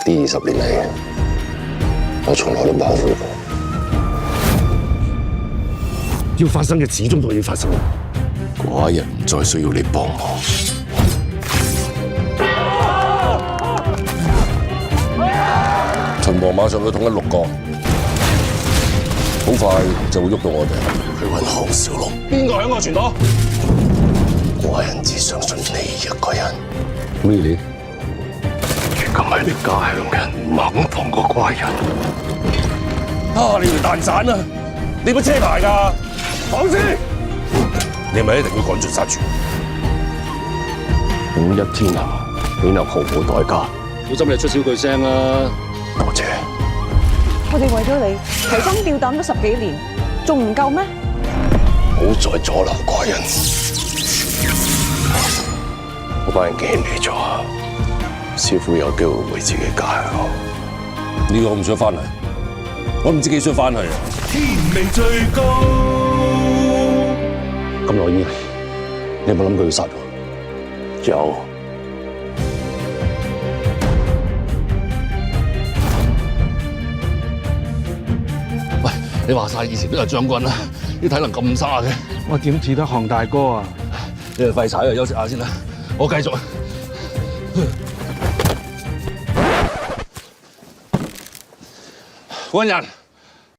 呢20年嚟，我從來都保護過。要發生嘅始終都要發生。寡人唔再需要你幫忙。秦王馬上要統一6國，好快就會喐到我哋去揾項少龍。邊個響我傳到？寡人只相信你一個人。Really？ 如今係你家鄉人，猛放過寡人。你條蛋散啊！你冇車牌㗎？講先！你咪一定要趕盡殺絕。五一天下，豈能毫無代價？小心你出少句聲啦！多謝。我哋為咗你提心吊膽咗10幾年，仲唔夠咩？唔好再阻撓寡人。我把人記起咗，師傅有機會回自己家鄉。呢個我唔想翻嚟，我唔知幾想翻去。天命最高。咁耐以嚟，你有冇諗過要殺我？有。喂，你話晒以前都係將軍啦，啲體能咁差嘅，我點似得項大哥啊？你哋廢柴啊，休息下先啦，我繼續。官人。